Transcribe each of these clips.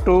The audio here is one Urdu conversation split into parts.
2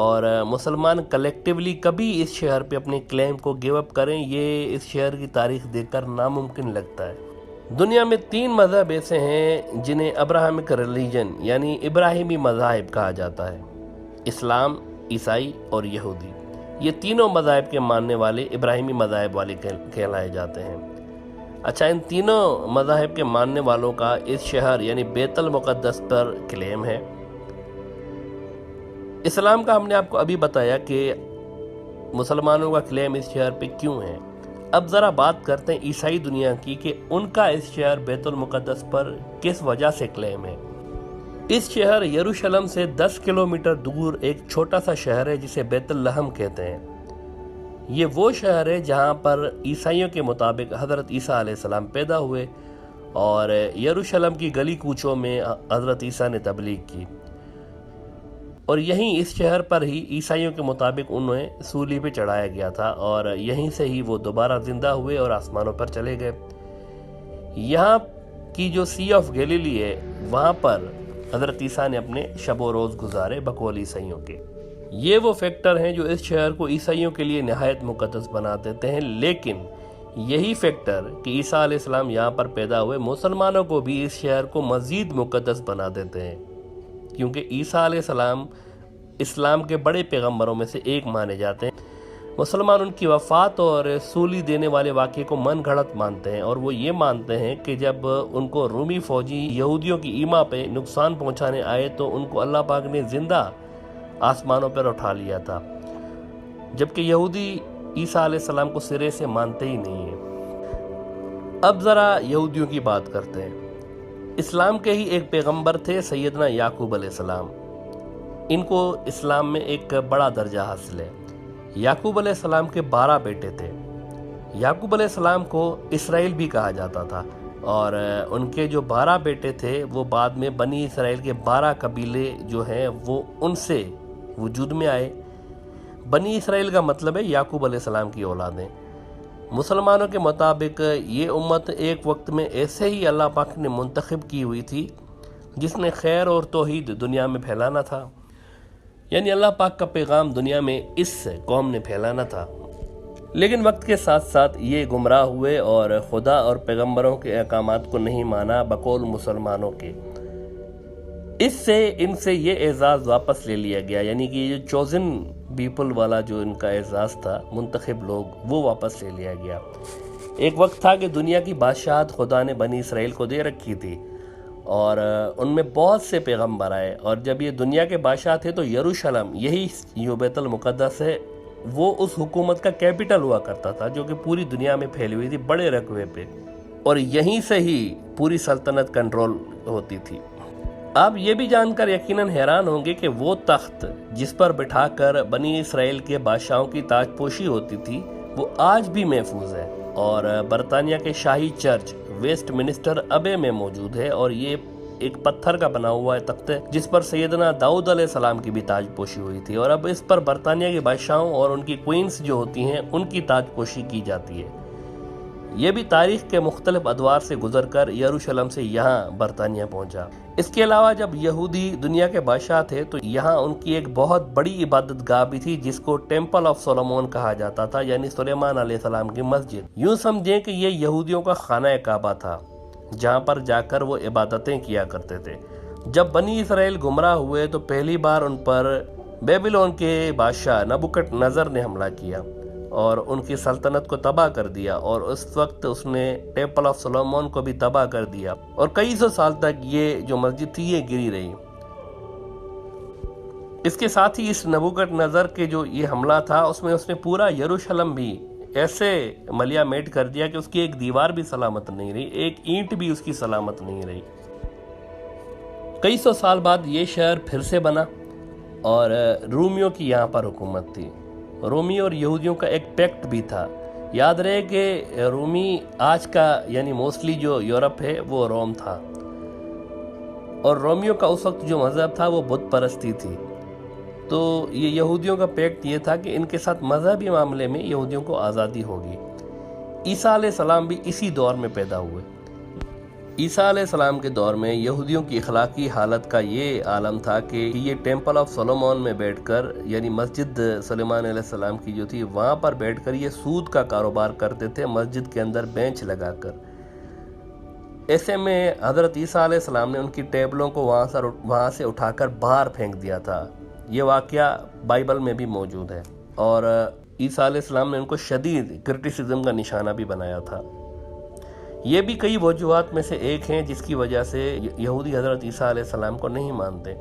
اور مسلمان کلیکٹیولی کبھی اس شہر پہ اپنے کلیم کو گیو اپ کریں، یہ اس شہر کی تاریخ دیکھ کر ناممکن لگتا ہے۔ دنیا میں 3 مذہب ایسے ہیں جنہیں ابراہمک ریلیجن یعنی ابراہیمی مذاہب کہا جاتا ہے: اسلام، عیسائی اور یہودی۔ یہ تینوں مذاہب کے ماننے والے ابراہیمی مذاہب والے کہلائے جاتے ہیں۔ اچھا، ان تینوں مذاہب کے ماننے والوں کا اس شہر یعنی بیت المقدس پر کلیم ہے۔ اسلام کا ہم نے آپ کو ابھی بتایا کہ مسلمانوں کا کلیم اس شہر پہ کیوں ہے۔ اب ذرا بات کرتے ہیں عیسائی دنیا کی کہ ان کا اس شہر بیت المقدس پر کس وجہ سے کلیم ہے۔ اس شہر یروشلم سے 10 کلومیٹر دور ایک چھوٹا سا شہر ہے جسے بیت لحم کہتے ہیں۔ یہ وہ شہر ہے جہاں پر عیسائیوں کے مطابق حضرت عیسیٰ علیہ السلام پیدا ہوئے اور یروشلم کی گلی کوچوں میں حضرت عیسیٰ نے تبلیغ کی، اور یہیں اس شہر پر ہی عیسائیوں کے مطابق انہیں سولی پہ چڑھایا گیا تھا، اور یہیں سے ہی وہ دوبارہ زندہ ہوئے اور آسمانوں پر چلے گئے۔ یہاں کی جو سی آف گیلیلی ہے، وہاں پر حضرت عیسیٰ نے اپنے شب و روز گزارے بقول عیسائیوں کے۔ یہ وہ فیکٹر ہیں جو اس شہر کو عیسائیوں کے لیے نہایت مقدس بنا دیتے ہیں، لیکن یہی فیکٹر کہ عیسیٰ علیہ السلام یہاں پر پیدا ہوئے مسلمانوں کو بھی اس شہر کو مزید مقدس بنا دیتے ہیں، کیونکہ عیسیٰ علیہ السلام اسلام کے بڑے پیغمبروں میں سے ایک مانے جاتے ہیں۔ مسلمان ان کی وفات اور سولی دینے والے واقعے کو من گھڑت مانتے ہیں، اور وہ یہ مانتے ہیں کہ جب ان کو رومی فوجی یہودیوں کی ایما پہ نقصان پہنچانے آئے تو ان کو اللہ پاک نے زندہ آسمانوں پر اٹھا لیا تھا، جبکہ یہودی عیسیٰ علیہ السلام کو سرے سے مانتے ہی نہیں ہیں۔ اب ذرا یہودیوں کی بات کرتے ہیں۔ اسلام کے ہی ایک پیغمبر تھے سیدنا یعقوب علیہ السلام۔ ان کو اسلام میں ایک بڑا درجہ حاصل ہے۔ یعقوب علیہ السلام کے 12 بیٹے تھے۔ یعقوب علیہ السلام کو اسرائیل بھی کہا جاتا تھا، اور ان کے جو 12 بیٹے تھے وہ بعد میں بنی اسرائیل کے 12 قبیلے جو ہیں وہ ان سے وجود میں آئے۔ بنی اسرائیل کا مطلب ہے یعقوب علیہ السلام کی اولادیں۔ مسلمانوں کے مطابق یہ امت ایک وقت میں ایسے ہی اللہ پاک نے منتخب کی ہوئی تھی جس نے خیر اور توحید دنیا میں پھیلانا تھا، یعنی اللہ پاک کا پیغام دنیا میں اس قوم نے پھیلانا تھا۔ لیکن وقت کے ساتھ ساتھ یہ گمراہ ہوئے اور خدا اور پیغمبروں کے احکامات کو نہیں مانا بقول مسلمانوں کے۔ ان سے یہ اعزاز واپس لے لیا گیا، یعنی کہ یہ چوزن پیپل والا جو ان کا اعزاز تھا، منتخب لوگ، وہ واپس لے لیا گیا۔ ایک وقت تھا کہ دنیا کی بادشاہت خدا نے بنی اسرائیل کو دے رکھی تھی، اور ان میں بہت سے پیغمبر آئے، اور جب یہ دنیا کے بادشاہ تھے تو یروشلم، یہی جو بیت المقدس ہے، وہ اس حکومت کا کیپٹل ہوا کرتا تھا جو کہ پوری دنیا میں پھیلی ہوئی تھی بڑے رقبے پہ، اور یہیں سے ہی پوری سلطنت کنٹرول ہوتی تھی۔ آپ یہ بھی جان کر یقیناً حیران ہوں گے کہ وہ تخت جس پر بٹھا کر بنی اسرائیل کے بادشاہوں کی تاج پوشی ہوتی تھی وہ آج بھی محفوظ ہے، اور برطانیہ کے شاہی چرچ ویسٹ منسٹر ابے میں موجود ہے، اور یہ ایک پتھر کا بنا ہوا ہے تخت ہے جس پر سیدنا داؤد علیہ السلام کی بھی تاج پوشی ہوئی تھی، اور اب اس پر برطانیہ کے بادشاہوں اور ان کی کوئنز جو ہوتی ہیں ان کی تاج پوشی کی جاتی ہے۔ یہ بھی تاریخ کے مختلف ادوار سے گزر کر یروشلم سے یہاں برطانیہ پہنچا۔ اس کے علاوہ جب یہودی دنیا کے بادشاہ تھے تو یہاں ان کی ایک بہت بڑی عبادت گاہ بھی تھی جس کو ٹیمپل آف سولومون کہا جاتا تھا، یعنی سلیمان علیہ السلام کی مسجد۔ یوں سمجھیں کہ یہ یہودیوں کا خانہ کعبہ تھا جہاں پر جا کر وہ عبادتیں کیا کرتے تھے۔ جب بنی اسرائیل گمراہ ہوئے تو پہلی بار ان پر بیبیلون کے بادشاہ نبوکڈ نظر نے حملہ کیا اور ان کی سلطنت کو تباہ کر دیا، اور اس وقت اس نے ٹیمپل آف سولومون کو بھی تباہ کر دیا، اور کئی سو سال تک یہ جو مسجد تھی یہ گری رہی۔ اس کے ساتھ ہی اس نبوکڈ نظر کے جو یہ حملہ تھا اس میں پورا یروشلم بھی ایسے ملیا میٹ کر دیا کہ اس کی ایک دیوار بھی سلامت نہیں رہی، ایک اینٹ بھی اس کی سلامت نہیں رہی۔ کئی سو سال بعد یہ شہر پھر سے بنا، اور رومیوں کی یہاں پر حکومت تھی۔ رومی اور یہودیوں کا ایک پیکٹ بھی تھا۔ یاد رہے کہ رومی آج کا یعنی موسٹلی جو یورپ ہے وہ روم تھا، اور رومیوں کا اس وقت جو مذہب تھا وہ بت پرستی تھی۔ تو یہ یہودیوں کا پیکٹ یہ تھا کہ ان کے ساتھ مذہبی معاملے میں یہودیوں کو آزادی ہوگی۔ عیسیٰ علیہ السلام بھی اسی دور میں پیدا ہوئے۔ عیسیٰ علیہ السلام کے دور میں یہودیوں کی اخلاقی حالت کا یہ عالم تھا کہ یہ ٹیمپل آف سولومون میں بیٹھ کر، یعنی مسجد سلیمان علیہ السلام کی جو تھی وہاں پر بیٹھ کر یہ سود کا کاروبار کرتے تھے، مسجد کے اندر بینچ لگا کر۔ ایسے میں حضرت عیسیٰ علیہ السلام نے ان کی ٹیبلوں کو وہاں سے اٹھا کر باہر پھینک دیا تھا۔ یہ واقعہ بائبل میں بھی موجود ہے، اور عیسیٰ علیہ السلام نے ان کو شدید کرٹیسزم کا نشانہ بھی بنایا تھا۔ یہ بھی کئی وجوہات میں سے ایک ہیں جس کی وجہ سے یہودی حضرت عیسیٰ علیہ السلام کو نہیں مانتے۔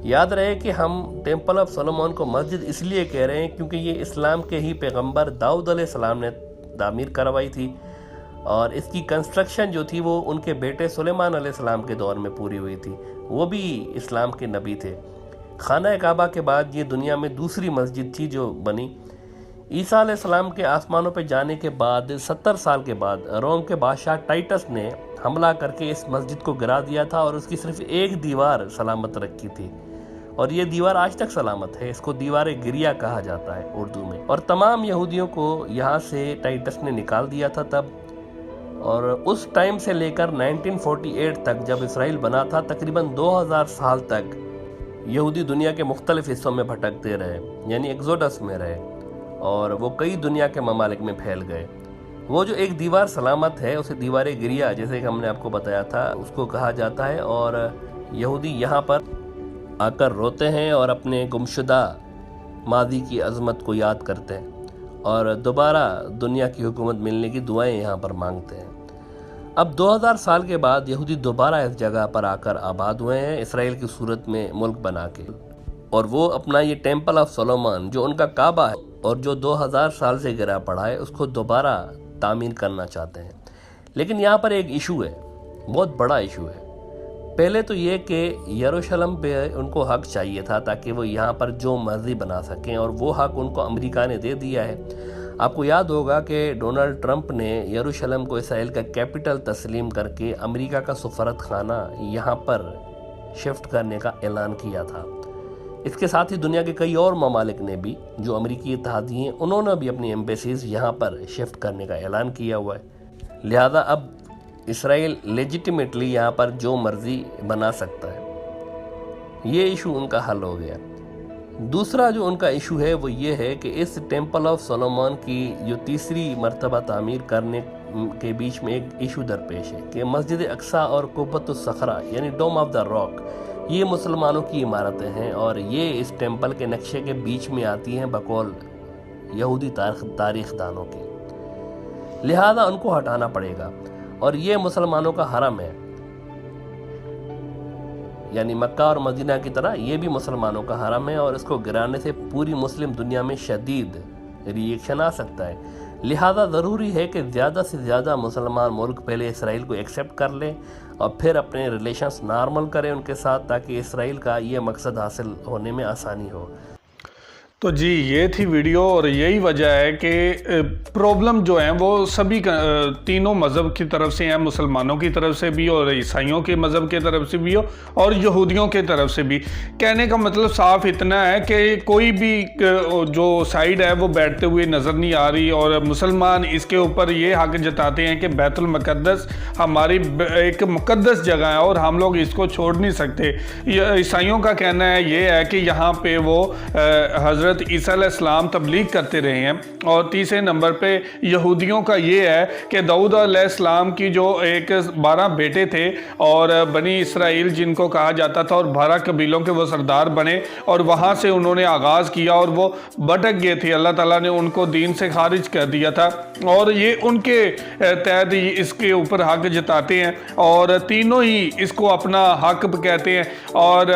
یاد رہے کہ ہم ٹیمپل آف سولومون کو مسجد اس لیے کہہ رہے ہیں کیونکہ یہ اسلام کے ہی پیغمبر داؤد علیہ السلام نے تعمیر کروائی تھی، اور اس کی کنسٹرکشن جو تھی وہ ان کے بیٹے سلیمان علیہ السلام کے دور میں پوری ہوئی تھی۔ وہ بھی اسلام کے نبی تھے۔ خانہ کعبہ کے بعد یہ دنیا میں دوسری مسجد تھی جو بنی۔ عیسیٰ علیہ السلام کے آسمانوں پہ جانے کے بعد 70 سال کے بعد روم کے بادشاہ ٹائٹس نے حملہ کر کے اس مسجد کو گرا دیا تھا، اور اس کی صرف ایک دیوار سلامت رکھی تھی، اور یہ دیوار آج تک سلامت ہے۔ اس کو دیوار گریہ کہا جاتا ہے اردو میں، اور تمام یہودیوں کو یہاں سے ٹائٹس نے نکال دیا تھا تب۔ اور اس ٹائم سے لے کر 1948 تک جب اسرائیل بنا تھا، تقریباً 2000 سال تک یہودی دنیا کے مختلف حصوں میں بھٹکتے رہے، یعنی ایگزوڈس میں رہے، اور وہ کئی دنیا کے ممالک میں پھیل گئے۔ وہ جو ایک دیوار سلامت ہے اسے دیوار گریہ، جیسے کہ ہم نے آپ کو بتایا تھا، اس کو کہا جاتا ہے، اور یہودی یہاں پر آ کر روتے ہیں اور اپنے گمشدہ ماضی کی عظمت کو یاد کرتے ہیں، اور دوبارہ دنیا کی حکومت ملنے کی دعائیں یہاں پر مانگتے ہیں۔ اب 2000 سال کے بعد یہودی دوبارہ اس جگہ پر آ کر آباد ہوئے ہیں، اسرائیل کی صورت میں ملک بنا کے، اور وہ اپنا یہ ٹیمپل آف سولومون جو ان کا کعبہ ہے اور جو 2000 سال سے گرا پڑا ہے، اس کو دوبارہ تعمیر کرنا چاہتے ہیں۔ لیکن یہاں پر ایک ایشو ہے، بہت بڑا ایشو ہے۔ پہلے تو یہ کہ یروشلم پہ ان کو حق چاہیے تھا تاکہ وہ یہاں پر جو مرضی بنا سکیں، اور وہ حق ان کو امریکہ نے دے دیا ہے۔ آپ کو یاد ہوگا کہ ڈونلڈ ٹرمپ نے یروشلم کو اسرائیل کا کیپٹل تسلیم کر کے امریکہ کا سفارت خانہ یہاں پر شفٹ کرنے کا اعلان کیا تھا۔ اس کے ساتھ ہی دنیا کے کئی اور ممالک نے بھی، جو امریکی اتحادی ہیں، انہوں نے بھی اپنی ایمبیسیز یہاں پر شفٹ کرنے کا اعلان کیا ہوا ہے۔ لہذا اب اسرائیل لیجیٹیمیٹلی یہاں پر جو مرضی بنا سکتا ہے۔ یہ ایشو ان کا حل ہو گیا۔ دوسرا جو ان کا ایشو ہے وہ یہ ہے کہ اس ٹیمپل آف سولومون کی جو تیسری مرتبہ تعمیر کرنے کے بیچ میں ایک ایشو درپیش ہے کہ مسجد اقصی اور قبۃ الصخرہ یعنی ڈوم آف دا راک، یہ مسلمانوں کی عمارتیں ہیں، اور یہ اس ٹیمپل کے نقشے کے بیچ میں آتی ہیں بقول یہودی تاریخ دانوں کے۔ لہذا ان کو ہٹانا پڑے گا، اور یہ مسلمانوں کا حرم ہے، یعنی مکہ اور مدینہ کی طرح یہ بھی مسلمانوں کا حرم ہے، اور اس کو گرانے سے پوری مسلم دنیا میں شدید ری ایکشن آ سکتا ہے۔ لہذا ضروری ہے کہ زیادہ سے زیادہ مسلمان ملک پہلے اسرائیل کو ایکسیپٹ کر لیں اور پھر اپنے ریلیشنز نارمل کریں ان کے ساتھ، تاکہ اسرائیل کا یہ مقصد حاصل ہونے میں آسانی ہو۔ تو جی یہ تھی ویڈیو، اور یہی وجہ ہے کہ پرابلم جو ہیں وہ سبھی تینوں مذہب کی طرف سے ہیں، مسلمانوں کی طرف سے بھی، اور عیسائیوں کے مذہب کی طرف سے بھی اور یہودیوں کی طرف سے بھی۔ کہنے کا مطلب صاف اتنا ہے کہ کوئی بھی جو سائیڈ ہے وہ بیٹھتے ہوئے نظر نہیں آ رہی، اور مسلمان اس کے اوپر یہ حق جتاتے ہیں کہ بیت المقدس ہماری ایک مقدس جگہ ہے اور ہم لوگ اس کو چھوڑ نہیں سکتے۔ عیسائیوں کا کہنا ہے یہ ہے کہ یہاں پہ وہ حضرت عیسیٰ علیہ السلام تبلیغ کرتے رہے ہیں، اور تیسرے نمبر پہ یہودیوں کا یہ ہے کہ داؤد علیہ السلام کی جو 12 بیٹے تھے، اور بنی اسرائیل جن کو کہا جاتا تھا، اور 12 قبیلوں کے وہ سردار بنے، اور وہاں سے انہوں نے آغاز کیا اور وہ بھٹک گئے تھے، اللہ تعالیٰ نے ان کو دین سے خارج کر دیا تھا، اور یہ ان کے تحت اس کے اوپر حق جتاتے ہیں، اور تینوں ہی اس کو اپنا حق کہتے ہیں۔ اور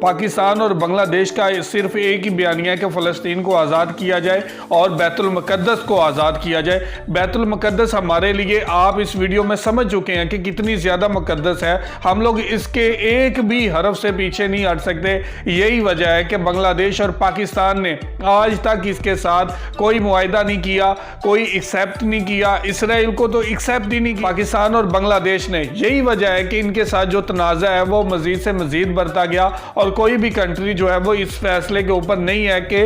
پاکستان اور بنگلہ دیش کا صرف ایک ہی بیانیہ ہے کہ فلسطین کو آزاد کیا جائے اور بیت المقدس کو آزاد کیا جائے۔ بیت المقدس ہمارے لیے آپ اس ویڈیو میں سمجھ چکے ہیں کہ کتنی زیادہ مقدس ہے، ہم لوگ اس کے ایک بھی حرف سے پیچھے نہیں ہٹ سکتے۔ یہی وجہ ہے کہ بنگلہ دیش اور پاکستان نے آج تک اس کے ساتھ کوئی معاہدہ نہیں کیا، کوئی ایکسیپٹ نہیں کیا، اسرائیل کو تو ایکسیپٹ ہی نہیں کیا پاکستان اور بنگلہ دیش نے۔ یہی وجہ ہے کہ ان کے ساتھ جو تنازع ہے وہ مزید سے مزید بڑھتا گیا، اور کوئی بھی کنٹری جو ہے وہ اس فیصلے کے اوپر نہیں ہے کہ